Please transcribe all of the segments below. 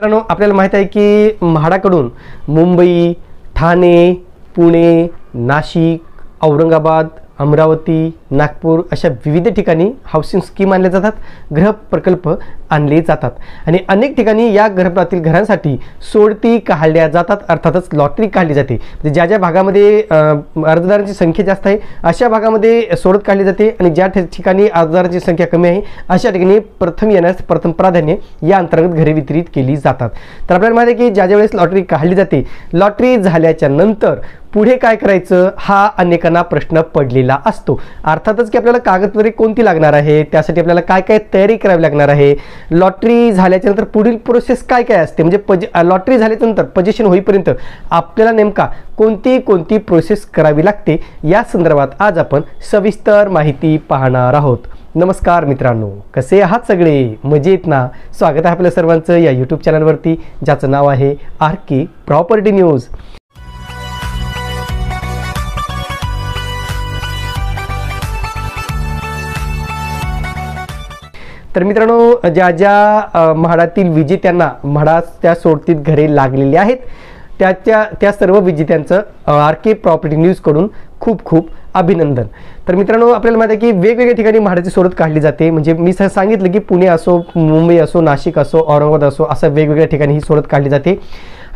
मित्रांनो, आपल्याला माहित आहे की म्हाडाकडून मुंबई, ठाणे, पुणे, नाशिक, औरंगाबाद, अमरावती, नागपूर अशा विविध ठिकाणी हाऊसिंग स्कीम आणल्या जातात, गृह प्रकल्प आणले जातात आणि अनेक ठिकाणी या गृहातील घरांसाठी सोडती काढल्या जातात, अर्थातच लॉटरी काढली जाते. म्हणजे ज्या ज्या भागामध्ये अर्जदारांची संख्या जास्त आहे अशा भागामध्ये सोडत काढली जाते आणि ज्या ठिकाणी अर्जदारांची संख्या कमी आहे अशा ठिकाणी प्रथम येण्यास प्रथम प्राधान्य या अंतर्गत घरे वितरित केली जातात. तर आपल्याला माहिती आहे की ज्या वेळेस लॉटरी काढली जाते, लॉटरी झाल्याच्या नंतर पुढे काय करायचं हा अनेकांना प्रश्न पडलेला असतो. अर्थातच की आपल्याला कागदपत्रे कोणती लागणार आहे, त्यासाठी आपल्याला काय काय तयारी करावी लागणार आहे, लॉटरी झाल्याच्या नंतर पुढील प्रोसेस काय काय असते, म्हणजे लॉटरी झाल्यानंतर पोझिशन होईपर्यंत आपल्याला नेमका कोणती कोणती प्रोसेस करावी लागते या संदर्भात आज आपण सविस्तर माहिती पाहणार आहोत. नमस्कार मित्रांनो, कसे आहात सगळे? मजेत ना? स्वागत आहे आपल्या सर्वांचं या यूट्यूब चॅनलवरती, ज्याचं नाव आहे RK प्रॉपर्टी न्यूज. तर मित्रांनो, ज्या ज्या म्हाडातील विजेत्यांना म्हाडाच्या सोडतीत घरे लागलेली आहेत त्या सर्व विजेत्यांचं RK प्रॉपर्टी न्यूजकडून खूप खूप अभिनंदन. तर मित्रांनो, आपल्याला माहिती आहे की वेगवेगळ्या ठिकाणी म्हाडाची सोडत काढली जाते. म्हणजे मी सांगितलं की पुणे असो, मुंबई असो, नाशिक असो, औरंगाबाद असो, असं वेगवेगळ्या ठिकाणी ही सोडत काढली जाते.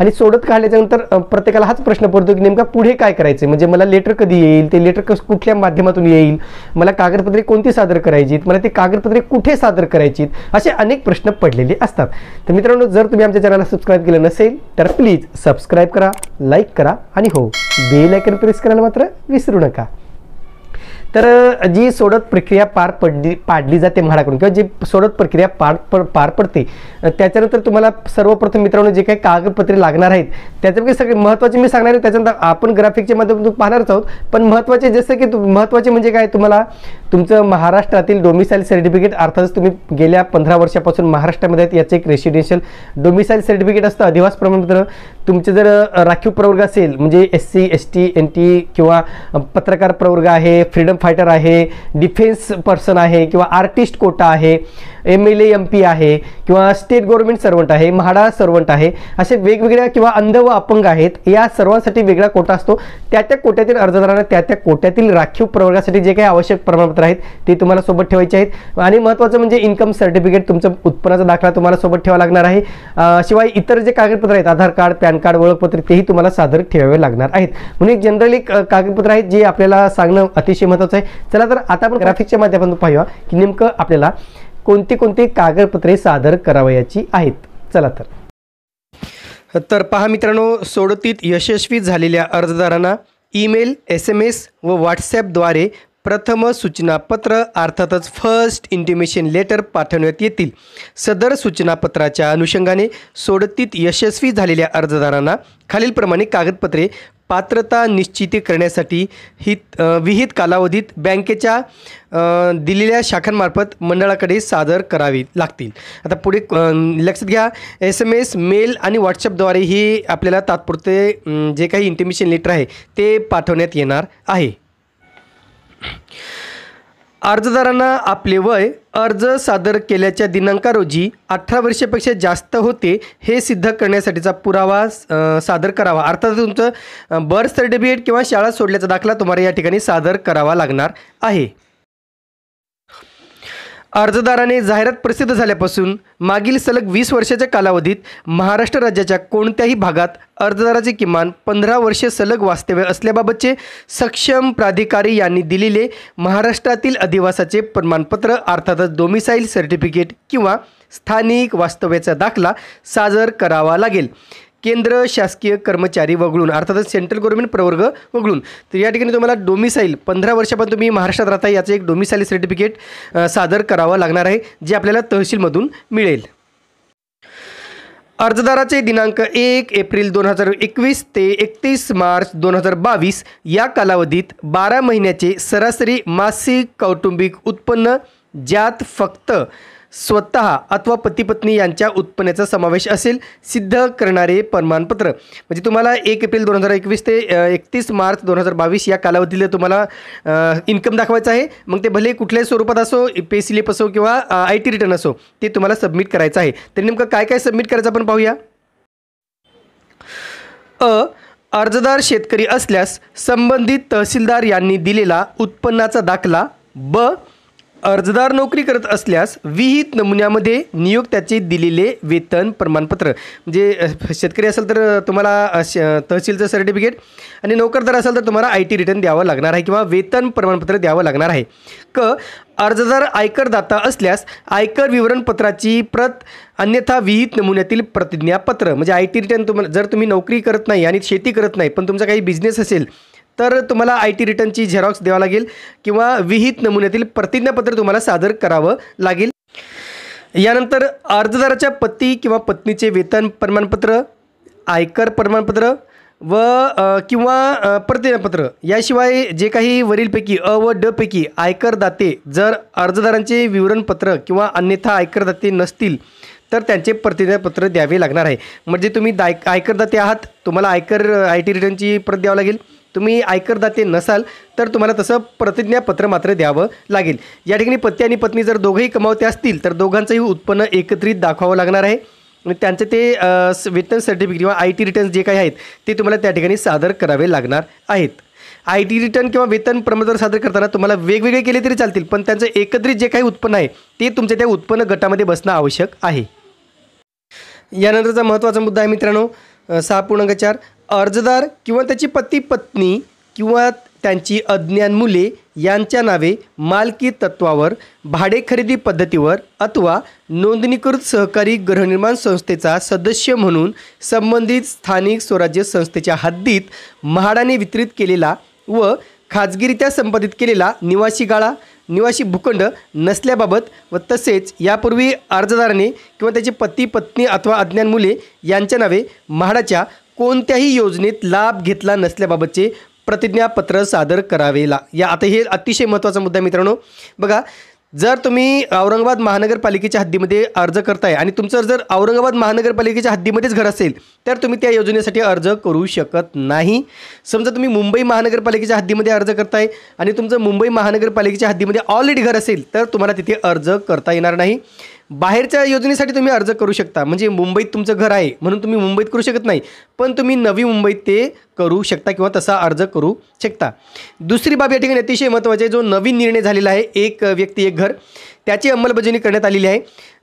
आणि सोडत काढल्याच्यानंतर प्रत्येकाला हाच प्रश्न पडतो की नेमका पुढे काय करायचं, म्हणजे मला लेटर कधी येईल, ते लेटर कुठल्या माध्यमातून येईल, मला कागदपत्रे कोणती सादर करायची, मला ते कागदपत्रे कुठे सादर करायची, असे अनेक प्रश्न पडलेले असतात. तर मित्रांनो, जर तुम्ही आमच्या चॅनलला सबस्क्राईब केलं नसेल तर प्लीज सबस्क्राईब करा, लाईक करा आणि हो, बेल आयकॉन प्रेस करायला मात्र विसरू नका. तर जी सोडत प्रक्रिया पाडली जाते म्हाडाकडून, किंवा जी सोडत प्रक्रिया पार पडते त्याच्यानंतर तुम्हाला सर्वप्रथम मित्रांनो जे काही कागदपत्रे लागणार आहेत त्याच्यापैकी सगळे महत्त्वाचे मी सांगणार आहे. त्याच्यानंतर आपण ग्राफिकच्या माध्यमातून पाहणारच आहोत. पण महत्त्वाचे जसं की महत्त्वाचे म्हणजे काय, तुम्हाला तुमचं महाराष्ट्रातील डोमिसाईल सर्टिफिकेट, अर्थातच तुम्ही गेल्या 15 वर्षापासून महाराष्ट्रामध्ये आहेत याचं एक रेसिडेन्शियल डोमिसाईल सर्टिफिकेट असतं, अधिवास प्रमाणपत्र. तुमचे जर राखीव प्रवर्ग असेल, म्हणजे SC ST NT किंवा पत्रकार प्रवर्ग आहे, फ्रीडम फायटर आहे, डिफेन्स पर्सन आहे, किंवा आर्टिस्ट कोटा आहे, MLA MP आहे, किंवा स्टेट गव्हर्नमेंट सर्वंट आहे, म्हाडा सर्वंट आहे, असे वेगवेगळ्या, किंवा अंध व अपंग आहेत, या सर्वांसाठी वेगळा कोटा असतो. त्या कोट्यातील अर्जदारांना त्या कोट्यातील राखीव प्रवर्गासाठी जे काही आवश्यक प्रमाणपत्र आहेत ते तुम्हाला सोबत ठेवायचे आहेत. आणि महत्त्वाचं म्हणजे इन्कम सर्टिफिकेट, तुमचं उत्पन्नाचा दाखला तुम्हाला सोबत ठेवावा लागणार आहे. शिवाय इतर जे कागदपत्र आहेत, आधार कार्ड, पॅन कार्ड, ओळखपत्र, तेही तुम्हाला सादर ठेवावे लागणार आहेत. म्हणून एक जनरली कागदपत्र आहेत जे आपल्याला सांगणं अतिशय महत्त्वाचं आहे. चला तर आता आपण ग्राफिकच्या माध्यमातून पाहूया की नेमकं आपल्याला कोणती कोणती कागदपत्रे सादर करावयाची आहेत. चला तर पहा मित्रांनो, सोडतीत यशस्वी झालेल्या अर्जदारांना ईमेल, SMS व WhatsAppद्वारे प्रथम सूचनापत्र, अर्थातच फर्स्ट इंटिमेशन लेटर पाठवण्यात येतील. सदर सूचनापत्राच्या अनुषंगाने सोडतीत यशस्वी झालेल्या अर्जदारांना खालीलप्रमाणे कागदपत्रे पात्रता निश्चिती करण्यासाठी विहित कालावधीत बँकेच्या दिलेल्या शाखांमार्फत मंडळाकडे सादर करावी लागतील. आता पुढे लक्षात घ्या, SMS, मेल आणि WhatsAppद्वारे ही आपल्याला तात्पुरते जे काही इंटिमेशन लेटर आहे ते पाठवण्यात येणार आहे. अर्जदारांना आपले वय अर्ज सादर केल्याच्या दिनांका रोजी 18 वर्षापेक्षा जास्त होते हे सिद्ध करण्यासाठीचा पुरावा सादर करावा. अर्थात तुमचं बर्थ सर्टिफिकेट किंवा शाळा सोडल्याचा दाखला तुम्हाला या ठिकाणी सादर करावा लागणार आहे. अर्जदाराने जाहिरात प्रसिद्ध झाल्यापासून मागील सलग 20 वर्षाच्या कालावधीत महाराष्ट्र राज्याच्या कोणत्याही भागात अर्जदाराचे किमान 15 वर्षे सलग वास्तव्य असल्याबाबतचे सक्षम प्राधिकारी यांनी दिलेले महाराष्ट्रातील अधिवासाचे प्रमाणपत्र, अर्थातच डोमिसाईल सर्टिफिकेट किंवा स्थानिक वास्तव्याचा दाखला सादर करावा लागेल. केंद्र शासकीय कर्मचारी वगळून, अर्थातच सेंट्रल गव्हर्नमेंट प्रवर्ग वगळून. तर या ठिकाणी तुम्हाला डोमिसाईल 15 वर्षापर्यंत तुम्ही महाराष्ट्रात राहता याचं एक डोमिसाईल सर्टिफिकेट सादर करावं लागणार आहे, जे आपल्याला तहसीलमधून मिळेल. अर्जदाराचे दिनांक 1 एप्रिल 2021 ते 31 मार्च 2022 या कालावधीत 12 महिन्याचे सरासरी मासिक कौटुंबिक उत्पन्न, ज्यात फक्त स्वतः अथवा पती पत्नी यांच्या उत्पन्नाचा समावेश असेल सिद्ध करणारे प्रमाणपत्र। म्हणजे तुम्हाला 1 एप्रिल 2021 ते 31 मार्च 2022 या कालावधीला तुम्हाला इन्कम दाखवायचं आहे। मग ते भले कुठल्याही स्वरूपात असो, पे स्लिप असो किंवा IT रिटर्न असो, ते तुम्हाला सबमिट करायचं आहे। तर नेमकं काय काय सबमिट करायचं आपण पाहूया। अर्जदार शेतकरी असल्यास संबंधित तहसीलदार यांनी दिलेला उत्पन्नाचा दाखला। ब अर्जदार नोकरी करत असल्यास विहित नमुन्यामध्ये नियोक्त्याचे दिलेले वेतन प्रमाणपत्र। म्हणजे शेतकरी असेल तर तुम्हाला तहसीलचं सर्टिफिकेट आणि नोकरदार असेल तर तुम्हाला IT रिटर्न द्यावं लागणार आहे किंवा वेतन प्रमाणपत्र द्यावं लागणार आहे। क अर्जदार आयकरदाता असल्यास आयकर विवरणपत्राची प्रत अन्यथा विहित नमुन्यातील प्रतिज्ञापत्र। म्हणजे IT रिटर्न जर तुम्ही नोकरी करत नाही आणि शेती करत नाही पण तुमचा काही बिझनेस असेल तर तुम्हाला IT रिटर्नची झेरॉक्स द्यावं लागेल किंवा विहित नमुन्यातील प्रतिज्ञापत्र तुम्हाला सादर करावं लागेल। यानंतर अर्जदाराच्या पती किंवा पत्नीचे वेतन प्रमाणपत्र, आयकर प्रमाणपत्र व किंवा प्रतिज्ञापत्र याशिवाय जे काही वरीलपैकी अ व ड पैकी आयकरदाते जर अर्जदारांचे विवरणपत्र किंवा अन्यथा आयकरदाते नसतील तर त्यांचे प्रतिज्ञापत्र द्यावे लागणार आहे। म्हणजे तुम्ही आयकरदाते आहात, तुम्हाला आयकर IT रिटर्नची प्रत द्यावं लागेल। तुम्ही आयकरदाते नसाल तर तुम्हाला तसं प्रतिज्ञापत्र मात्र द्यावं लागेल। या ठिकाणी पती आणि पत्नी जर दोघंही कमावते असतील तर दोघांचंही उत्पन्न एकत्रित दाखवावं लागणार आहे आणि त्यांचे ते वेतन सर्टिफिकेट किंवा IT रिटर्न्स जे काही आहेत ते तुम्हाला त्या ठिकाणी सादर करावे लागणार आहेत। IT रिटर्न किंवा वेतन प्रमाणपत्र सादर करताना तुम्हाला वेगवेगळे केले तरी चालतील पण त्यांचं एकत्रित जे काही उत्पन्न आहे ते तुमच्या त्या उत्पन्न गटामध्ये बसणं आवश्यक आहे। यानंतरचा महत्त्वाचा मुद्दा आहे मित्रांनो 6.4 अर्जदार किंवा त्याची पती पत्नी किंवा त्यांची अज्ञान मुले यांच्या नावे मालकी तत्वावर भाडे खरेदी पद्धतीवर अथवा नोंदणीकृत सहकारी गृहनिर्माण संस्थेचा सदस्य म्हणून संबंधित स्थानिक स्वराज्य संस्थेच्या हद्दीत म्हाडाने वितरित केलेला व खाजगीरित्या संपादित केलेला निवासी गाळा, निवासी भूखंड नसल्याबाबत व तसेच यापूर्वी अर्जदाराने किंवा त्याचे पती पत्नी अथवा अज्ञान मुले यांच्या नावे म्हाडाच्या कोणत्याही योजनेत लाभ घेतला नसल्याबाबतचे प्रतिज्ञापत्र सादर करावे या आता हे अतिशय महत्त्वाचा मुद्दा मित्रांनो। बघा, जर तुम्ही औरंगाबाद महानगरपालिकेच्या हद्दीमध्ये अर्ज करताय आणि तुमचं जर औरंगाबाद महानगरपालिकेच्या हद्दीमध्येच घर असेल तर तुम्ही त्या योजनेसाठी अर्ज करू शकत नाही। समजा तुम्ही मुंबई महानगरपालिकेच्या हद्दीमध्ये अर्ज करताय आणि तुमचं मुंबई महानगरपालिकेच्या हद्दीमध्ये ऑलरेडी घर असेल तर तुम्हाला तिथे अर्ज करता येणार नाही। बाहेरच्या योजनेसाठी तुम्ही अर्ज करू शकता, म्हणजे मुंबईत तुमचं घर आहे म्हणून तुम्ही मुंबईत करू शकत नाही पण तुम्ही नवी मुंबईत ते करू शकता किंवा तसा अर्ज करू शकता। दुसरी बाब या ठिकाणी अतिशय महत्त्वाची आहे, जो नवीन निर्णय झालेला आहे एक व्यक्ती एक घर त्याची अंमलबजावणी करण्यात आलेली आहे।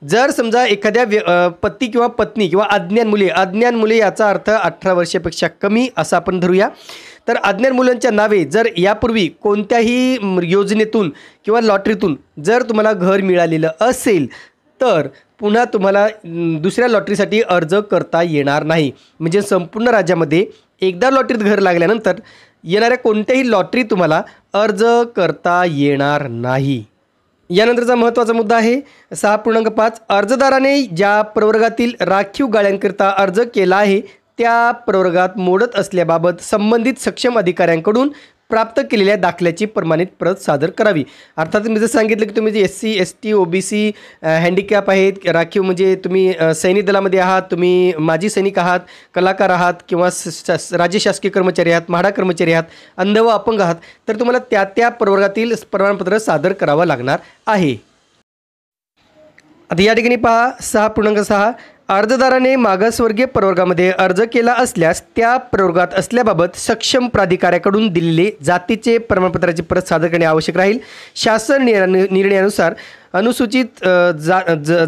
जर समजा एखाद्या पती किंवा पत्नी किंवा अज्ञान मुले याचा अर्थ 18 वर्षापेक्षा कमी असं आपण धरूया, तर अज्ञान मुलांच्या नावे जर यापूर्वी कोणत्याही योजनेतून किंवा लॉटरीतून जर तुम्हाला घर मिळालेलं असेल तर पुन्हा तुम्हाला दुसऱ्या लॉटरीसाठी अर्ज करता येणार नाही। म्हणजे संपूर्ण राज्यामध्ये एकदा लॉटरीत घर लागल्यानंतर येणाऱ्या कोणत्याही लॉटरी तुम्हाला अर्ज करता येणार नाही। यानंतरचा महत्त्वाचा मुद्दा आहे 6.5 अर्जदाराने ज्या प्रवर्गातील राखीव गाळ्यांकरिता अर्ज केला आहे त्या प्रवर्गात मोडत असल्याबाबत संबंधित सक्षम अधिकाऱ्यांकडून प्राप्त केलेल्या दाखल्याची प्रमाणित प्रत सादर करावी। अर्थात मी जर सांगितलं की तुम्ही जे SC ST OBC हँडिकॅप आहेत, राखीव म्हणजे तुम्ही सैनिक दलामध्ये आहात, तुम्ही माजी सैनिक आहात, कलाकार आहात किंवा राज्य शासकीय कर्मचारी आहात, म्हाडा कर्मचारी आहात, अंध व अपंग आहात तर तुम्हाला त्या प्रवर्गातील प्रमाणपत्र सादर करावं लागणार आहे। आता या ठिकाणी पहा 6.6 अर्जदाराने मागासवर्गीय प्रवर्गामध्ये अर्ज केला असल्यास त्या प्रवर्गात असल्याबाबत सक्षम प्राधिकाऱ्याकडून दिलेले जातीचे प्रमाणपत्राची प्रत सादर करणे आवश्यक राहील। शासन निर्णयानुसार अनुसूचित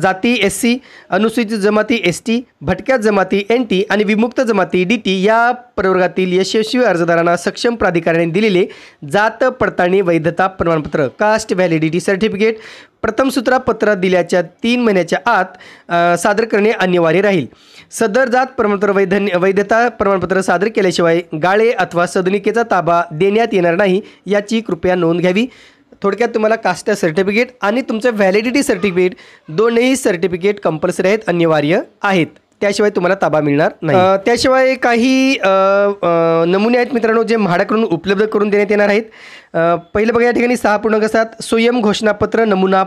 जाती SC, अनुसूचित जमाती ST, भटक्या जमाती NT आणि विमुक्त जमाती DT या प्रवर्गातील यशस्वी अर्जदारांना सक्षम प्राधिकाऱ्याने दिलेले जात पडताळणी वैधता प्रमाणपत्र कास्ट व्हॅलिडिटी सर्टिफिकेट प्रथम सूत्रापत्र दिल्याच्या 3 महिन्याच्या आत सादर करणे अनिवार्य राहील। सदर जात प्रमाणपत्र वैधता प्रमाणपत्र सादर केल्याशिवाय गाळे अथवा सदनिकेचा ताबा देण्यात येणार नाही याची कृपया नोंद घ्यावी। थोडक्यात तुम्हाला कास्ट सर्टिफिकेट आणि तुमचं व्हॅलिडिटी सर्टिफिकेट दोन्ही सर्टिफिकेट कंपल्सरी आहेत, अनिवार्य आहेत, त्याशिवाय तुम्हाला ताबा मिळणार नाही। त्याशिवाय काही नमुने आहेत मित्रांनो जे म्हाडाकडून उपलब्ध करून देण्यात येणार आहेत। पहिलं बघा या ठिकाणी 6.7 स्वयं घोषणापत्र नमुना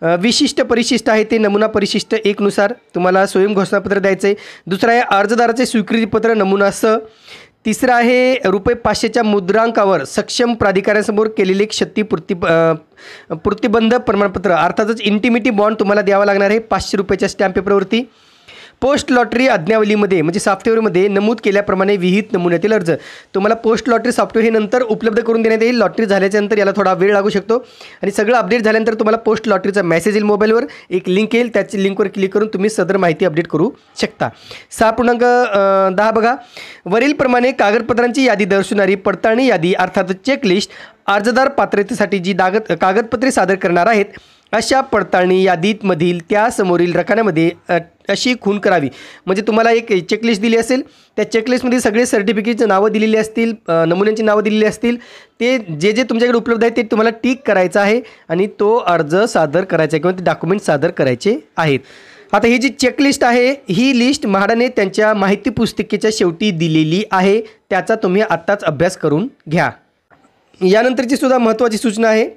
विशिष्ट परिशिष्ट आहे ते नमुना परिशिष्ट 1 नुसार तुम्हाला स्वयं घोषणापत्र द्यायचं आहे. दुसरं आहे अर्जदाराचे स्वीकृतीपत्र नमुना स. तिसरं आहे ₹500च्या मुद्रांकावर सक्षम प्राधिकाऱ्यांसमोर केलेली क्षती पूर्तिबंध प्रमाणपत्र अर्थातच इंटिमिटी बॉन्ड तुम्हाला द्यावा लागणार आहे ₹500च्या स्टॅम्प पेपरवरती. पोस्ट लॉटरी आज्ञावलीमध्ये म्हणजे सॉफ्टवेअरमध्ये नमूद केल्याप्रमाणे विहित नमुन्यातील अर्ज तुम्हाला पोस्ट लॉटरी सॉफ्टवेअर हे नंतर उपलब्ध करून देण्यात येईल. लॉटरी झाल्याच्यानंतर याला थोडा वेळ लागू शकतो आणि सगळं अपडेट झाल्यानंतर तुम्हाला पोस्ट लॉटरीचा मेसेज येईल मोबाईलवर. एक लिंक येईल, त्याची लिंकवर क्लिक करून तुम्ही सदर माहिती अपडेट करू शकता. 6.10 बघा, वरीलप्रमाणे कागदपत्रांची यादी दर्शवणारी पडताळणी यादी अर्थात चेकलिस्ट अर्जदार पात्रतेसाठी जी कागदपत्रे सादर करणार आहेत अशा पडताळणी यादीमधील त्या समोरील रकान्यामध्ये अशी खूण करावी. म्हणजे तुम्हाला एक चेकलिस्ट दिली असेल, त्या चेकलिस्टमध्ये सगळे सर्टिफिकेटची नावं दिलेली असतील, नमुन्यांची नावं दिलेली असतील, ते जे तुमच्याकडे उपलब्ध आहे ते तुम्हाला टिक करायचं आहे आणि तो अर्ज सादर करायचा आहे किंवा ते डॉक्युमेंट सादर करायचे आहेत. आता ही जी चेकलिस्ट आहे ही लिस्ट म्हाडाने त्यांच्या माहिती पुस्तिकेच्या शेवटी दिलेली आहे, त्याचा तुम्ही आत्ताच अभ्यास करून घ्या. यानंतरची सुद्धा महत्त्वाची सूचना आहे,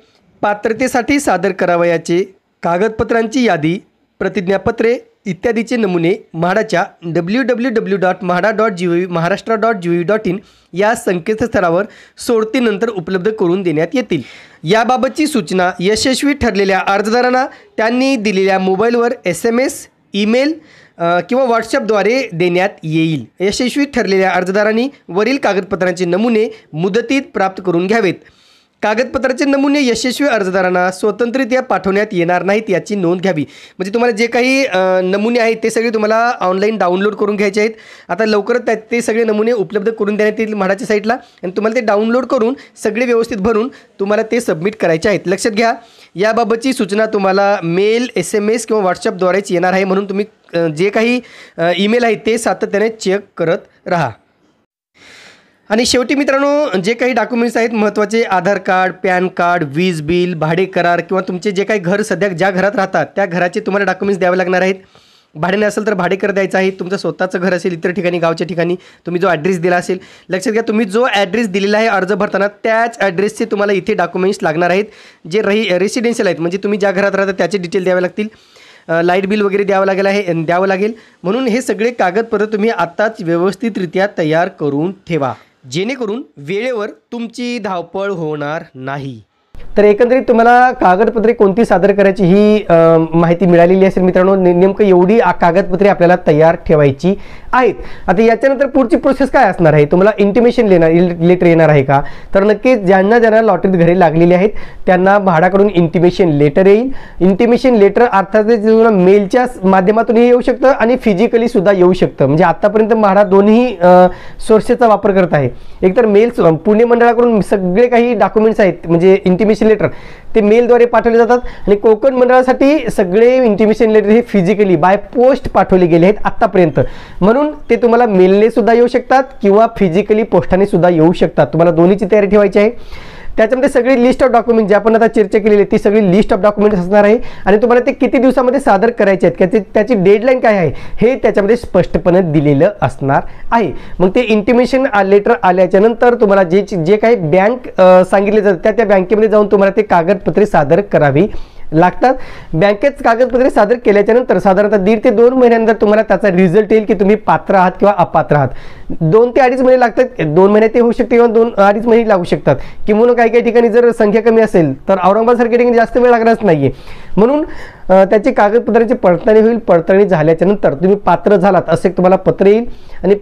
पात्रतेसाठी सादर करावयाचे कागदपत्रांची यादी, प्रतिज्ञापत्रे इत्यादीचे नमुने म्हाडाच्या www.mahada.gov.महाराष्ट्र.gov.in या संकेतस्थळावर सोडतीनंतर उपलब्ध करून देण्यात येतील. याबाबतची सूचना यशस्वी ठरलेल्या अर्जदारांना त्यांनी दिलेल्या मोबाईलवर SMS, ईमेल किंवा व्हॉट्सॲपद्वारे देण्यात येईल. यशस्वी ठरलेल्या अर्जदारांनी वरील कागदपत्रांचे नमुने मुदतीत प्राप्त करून घ्यावेत. कागदपत्राचे नमुने यशस्वी अर्जदारांना स्वतंत्ररित्या पाठवण्यात येणार नाहीत याची नोंद घ्यावी. म्हणजे तुम्हाला जे काही नमुने आहेत ते सगळे तुम्हाला ऑनलाईन डाउनलोड करून घ्यायचे आहेत. आता लवकरच ते सगळे नमुने उपलब्ध करून देण्यात येतील म्हाडाच्या साईटला आणि तुम्हाला ते डाउनलोड करून सगळे व्यवस्थित भरून तुम्हाला ते सबमिट करायचे आहेत. लक्षात घ्या, याबाबतची सूचना तुम्हाला मेल, SMS किंवा व्हॉट्सॲपद्वारेच येणार आहे, म्हणून तुम्ही जे काही ईमेल आहेत ते सातत्याने चेक करत राहा. आणि शेवटी मित्रांनो, जे काही डॉक्युमेंट्स आहेत महत्त्वाचे, आधार कार्ड, पॅन कार्ड, वीज बिल, भाडे करार किंवा तुमचे जे काही घर सध्या ज्या घरात राहतात त्या घराचे तुम्हाला डॉक्युमेंट्स द्यावे लागणार आहेत. भाड्याने असेल तर भाडे कर द्यायचं आहे. तुमचं स्वतःचं घर असेल इतर ठिकाणी, गावच्या ठिकाणी तुम्ही जो ॲड्रेस दिला असेल, लक्षात घ्या तुम्ही जो ॲड्रेस दिलेला आहे अर्ज भरताना त्याच ॲड्रेसचे तुम्हाला इथे डॉक्युमेंट्स लागणार आहेत. जे रेसिडेन्शियल आहेत म्हणजे तुम्ही ज्या घरात राहता त्याचे डिटेल द्यावे लागतील. लाईट बिल वगैरे द्यावं लागेल. म्हणून हे सगळे कागदपत्र तुम्ही आत्ताच व्यवस्थितरित्या तयार करून ठेवा, जेणेकरून वेळेवर तुमची धावपळ होणार नाही. तर एकंदरीत तुम्हाला कागदपत्रे कोणती सादर करायची ही माहिती मिळालेली असेल मित्रांनो. नेमकं एवढी कागदपत्रे आपल्याला तयार ठेवायची आहेत. आता याच्यानंतर पुढची प्रोसेस काय असणार आहे, तुम्हाला इंटिमेशन लेटर येणार आहे का, तर नक्कीच ज्यांना लॉटरीत घरे लागलेली आहेत त्यांना म्हाडाकडून इंटिमेशन लेटर येईल. इंटिमेशन लेटर अर्थात मेलच्या माध्यमातूनही येऊ शकतं आणि फिजिकली सुद्धा येऊ शकतं. म्हणजे आतापर्यंत म्हाडा दोन्ही सोर्सेसचा वापर करत आहे. एकतर मेल, पुणे मंडळाकडून सगळे काही डॉक्युमेंट्स आहेत म्हणजे इंटिमेशन लेटर ते मेलद्वारे पाठवले जातात आणि कोकण मंडळासाठी सगळे इंटिमेशन लेटर हे फिजिकली बाय पोस्ट पाठवले गेले आहेत आतापर्यंत. म्हणून ते तुम्हाला मेलने सुद्धा येऊ शकतात किंवा फिजिकली पोस्टाने सुद्धा येऊ शकतात. तुम्हाला दोन्हीची तयारी ठेवायची आहे. त्याच्यामध्ये सगळी लिस्ट ऑफ डॉक्युमेंट जे आपण आता चर्चा केलेली आहे ती सगळी लिस्ट ऑफ डॉक्युमेंट्स असणार आहे आणि तुम्हाला ते किती दिवसामध्ये सादर करायचे आहेत, त्याची डेडलाईन काय आहे हे त्याच्यामध्ये स्पष्टपणे दिलेलं असणार आहे. मग ते इंटिमेशन लेटर आल्याच्या नंतर तुम्हाला जे काही बँक सांगितले जातात त्या बँकेमध्ये जाऊन तुम्हाला ते कागदपत्रे सादर करावी लागतात. बँकेत कागदपत्रे सादर केल्याच्या नंतर साधारणतः 1.5 ते 2 महिन्यानंतर तुम्हाला त्याचा रिझल्ट येईल की तुम्ही पात्र आहात किंवा अपात्र आहात. 2 ते 2.5 महिने लागतात. 2 महिन्यात ते होऊ शकते किंवा 2-2.5 महिने लागू शकतात. किंवा काही ठिकाणी जर संख्या कमी असेल तर औरंगाबाद सारख्या ठिकाणी जास्त वेळ लागणारच नाहीये. म्हणून त्याची कागदपत्रांची पडताळणी होईल. पडताळणी झाल्याच्या नंतर तुम्ही पात्र झालात असे तुम्हाला पत्र येईल आणि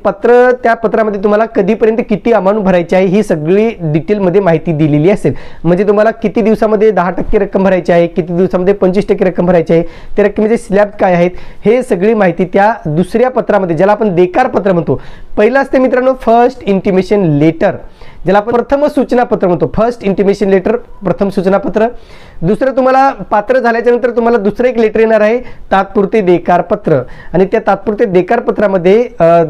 त्या पत्रामध्ये तुम्हाला कधीपर्यंत किती अमाऊंट भरायची आहे ही सगळी डिटेलमध्ये माहिती दिलेली असेल. म्हणजे तुम्हाला किती दिवसामध्ये 10% रक्कम भरायची आहे, किती दिवसामध्ये 25% रक्कम भरायची आहे, त्या रक्कमेचे स्लॅब काय आहेत हे सगळी माहिती त्या दुसऱ्या पत्रामध्ये, ज्याला आपण देकार पत्र म्हणतो. पहिलं असते मित्रांनो फर्स्ट इंटिमेशन लेटर, ज्याला आपण प्रथम सूचनापत्र म्हणतो. फर्स्ट इंटिमेशन लेटर, प्रथम सूचनापत्र. दुसरं तुम्हाला पात्र झाल्याच्या नंतर तुम्हाला दुसरं एक लेटर येणार आहे तात्पुरते देकार पत्र आणि त्या तात्पुरते देकार पत्रामध्ये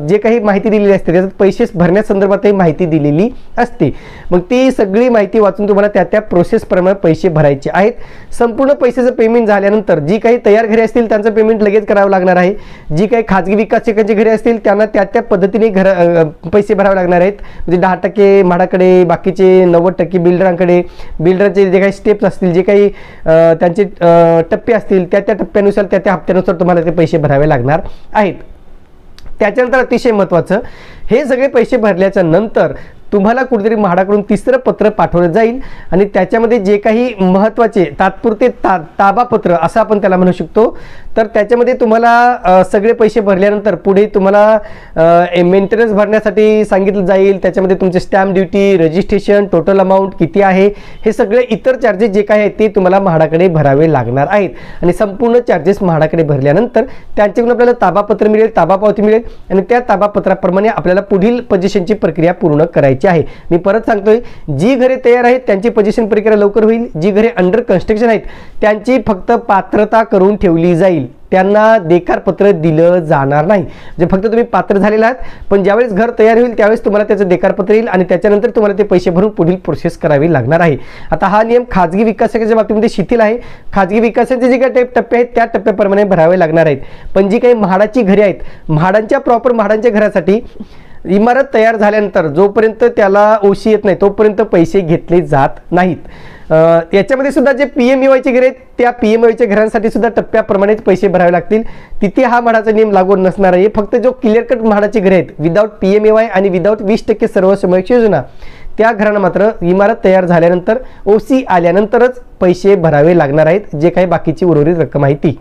जे काही माहिती दिलेली असते त्याच्यात पैसे भरण्यासंदर्भातही माहिती दिलेली असते. मग ती सगळी माहिती वाचून तुम्हाला त्या प्रोसेसप्रमाणे पैसे भरायचे आहेत. संपूर्ण पैशाचं पेमेंट झाल्यानंतर जी काही तयार घरे असतील त्यांचं पेमेंट लगेच करावं लागणार आहे. जी काही खाजगी विकासकांची घरे असतील त्यांना त्या पद्धतीने पैसे भरावे लागणार आहेत. म्हणजे 10% म्हाडाकडे, बाकीचे 90% बिल्डरांकडे. बिल्डरचे जे काही स्टेप्स असतील, जे काही काही त्यांचे टप्पे असतील त्या टप्प्यानुसार त्या हप्त्यानुसार तुम्हाला ते पैसे भरावे लागणार आहेत. त्याच्यानंतर अतिशय महत्त्वाचं, हे सगळे पैसे भरल्याच्या नंतर तुम्हाला कुठेतरी म्हाडाकडून तिसरं पत्र पाठवलं जाईल आणि त्याच्यामध्ये जे काही महत्त्वाचे तात्पुरते ताबापत्र असं आपण त्याला म्हणू शकतो, तर त्याच्यामध्ये तुम्हाला सगळे पैसे भरल्यानंतर पुढे तुम्हाला मेंटेनन्स भरण्यासाठी सांगितलं जाईल. त्याच्यामध्ये तुमचे stamp duty, registration, total amount किती आहे, हे सगळे इतर चार्जेस जे काही आहेत ते तुम्हाला म्हाडाकडे भरावे लागणार आहेत. आणि संपूर्ण चार्जेस म्हाडाकडे भरल्यानंतर त्यांच्याकडून आपल्याला ताबापत्र मिळेल, ताबापावती मिळेल आणि त्या ताबापत्राप्रमाणे आपल्याला पुढील पोझिशनची प्रक्रिया पूर्ण करायची आहे. मी परत सांगतोय, जी घरे तयार आहेत त्यांची पोझिशन प्रक्रिया लवकर होईल. जी घरे अंडर कन्स्ट्रक्शन आहेत त्यांची फक्त पात्रता करून ठेवली जाईल, त्यांना देकार पत्र दिलं जाणार नाही. म्हणजे फक्त तुम्ही पात्र झालेला आहात, पण ज्यावेळेस घर तयार होईल त्यावेळेस तुम्हाला त्याचं देकार पत्र येईल आणि त्याच्यानंतर तुम्हाला ते पैसे भरून पुढील प्रोसेस करावी लागणार आहे. आता हा नियम खाजगी विकासकाच्या बाबतीमध्ये शिथिल आहे. खाजगी विकासाचे जे काही टप्पे आहेत त्या टप्प्याप्रमाणे भरावे लागणार आहेत. पण जी काही म्हाडाची घरे आहेत, म्हाडांच्या प्रॉपर म्हाडांच्या घरासाठी इमारत तयार झाल्यानंतर जोपर्यंत त्याला ओशी येत नाही तोपर्यंत पैसे घेतले जात नाहीत. याच्यामध्ये सुद्धा जे PMEY घरे आहेत त्या PMEY घरांसाठी सुद्धा टप्प्याप्रमाणेच पैसे भरावे लागतील. तिथे हा म्हाडाचा नियम लागू नसणार आहे. फक्त जो क्लिअर कट म्हाडाचे घरे आहेत विदाऊट PMEY आणि विदाऊट 20% सर्वसमावेशक योजना, त्या घरांना मात्र इमारत तयार झाल्यानंतर ओसी आल्यानंतरच पैसे भरावे लागणार आहेत. जे काही बाकीची उर्वरित रक्कम आहे ती.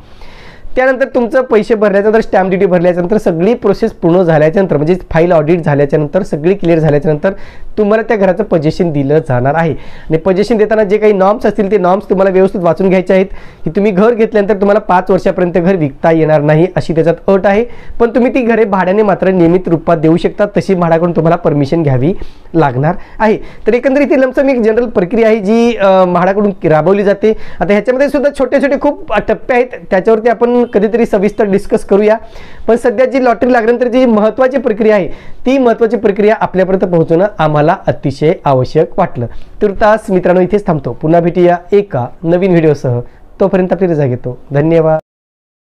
त्यानंतर तुमचं पैसे भरल्यानंतर स्टॅम्प ड्युटी भरल्यानंतर सगळी प्रोसेस पूर्ण झाल्याच्यानंतर म्हणजे फाईल ऑडिट झाल्याच्यानंतर सगळी क्लिअर झाल्याच्यानंतर तुम्हाला त्या घराचं पोझिशन दिलं जाणार आहे. आणि पोझिशन देताना जे काही नॉर्म्स असतील ते नॉर्म्स तुम्हाला व्यवस्थित वाचून घ्यायचे आहेत की तुम्ही घर घेतल्यानंतर तुम्हाला 5 वर्षापर्यंत घर विकता येणार नाही अशी त्याच्यात अट आहे. पण तुम्ही ती घरे भाड्याने मात्र नियमित रूपात देऊ शकता, तशी म्हाडाकडून तुम्हाला परमिशन घ्यावी लागणार आहे. तर एकंदरीत ही लमसम एक जनरल प्रक्रिया आहे जी म्हाडाकडून राबवली जाते. आता ह्याच्यामध्ये सुद्धा छोटे छोटे खूप टप्पे आहेत, त्याच्यावरती आपण कधीतरी सविस्तर डिस्कस करूया. पण सध्या जी लॉटरी लागल्यानंतर जी महत्त्वाची प्रक्रिया आहे ती महत्त्वाची प्रक्रिया आपल्यापर्यंत पोहोचवणं आम्हाला अतिशय आवश्यक वाटलं. तुर्तास मित्रांनो इथेच थांबतो. पुन्हा भेटूया एका नवीन व्हिडिओसह. तोपर्यंत आपली रजा घेतो. धन्यवाद.